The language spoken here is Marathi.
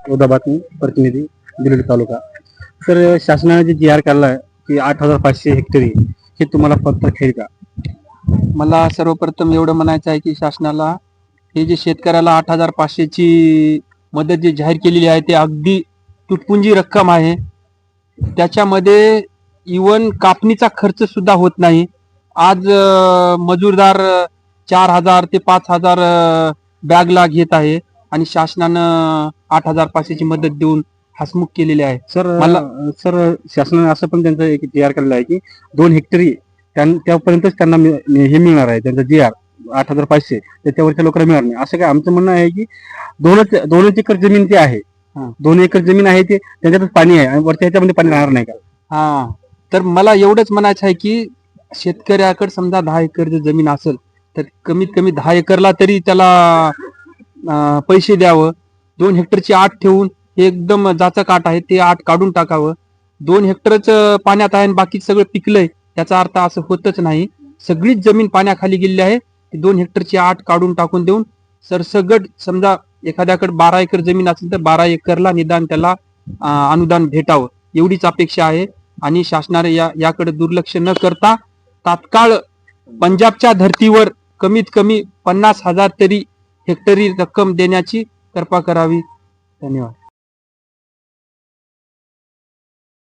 औरंगाबाद प्रतिनिधी बिलोली तालुका. तर शासनाने जे जी आर काढला आहे की 8,500 हेक्टरी, हे तुम्हाला पत्र खेळ का? मला सर्वप्रथम एवढं म्हणायचं आहे की शासनाला हे जे शेतकऱ्याला 8,500ची मदत जी जाहीर केलेली आहे ते अगदी तुटपुंजी रक्कम आहे. त्याच्यामध्ये इवन कापणीचा खर्च सुद्धा होत नाही. आज मजूरदार 4,000 ते 5,000 बॅगला घेत आहे आणि शासनानं 8,500ची मदत देऊन हसमुख केलेली आहे. सर शासनाने असं पण त्यांचं एक जी आर काढलं आहे की 2 हेक्टरी त्यापर्यंतच त्यांना हे मिळणार आहे. त्यांचा जी आर 8,500 त्याच्यावरच्या लोकांना मिळणार नाही. असं काय आमचं म्हणणं आहे की 2 एकर जमीन ती आहे, 2 एकर जमीन आहे ते त्यांच्यातच पाणी आहे आणि वरच्या ह्याच्यामध्ये पाणी राहणार नाही का? हा, तर मला एवढंच म्हणायचं आहे की शेतकऱ्याकडे समजा 10 एकर जर जमीन असेल तर कमीत कमी 10 एकरला तरी त्याला पैसे द्यावं. 2 हेक्टरची 8 ठेवून हे एकदम जाचक आट आहे, ते 8 काढून टाकावं. 2 हेक्टरच पाण्यात आहे आणि बाकी सगळं पिकलंय, त्याचा अर्थ असं होतच नाही. सगळीच जमीन पाण्याखाली गेलेली आहे. 2 हेक्टरची 8 काढून टाकून देऊन सरसगट समजा एखाद्याकडे 12 एकर जमीन असेल तर 12 एकरला निदान त्याला अनुदान भेटावं, एवढीच अपेक्षा आहे. आणि शासनाने याकडे दुर्लक्ष न करता तात्काळ पंजाबच्या धर्तीवर कमीत कमी 50,000 तरी हेक्टरी रक्कम देण्याची कृपा करावी. धन्यवाद.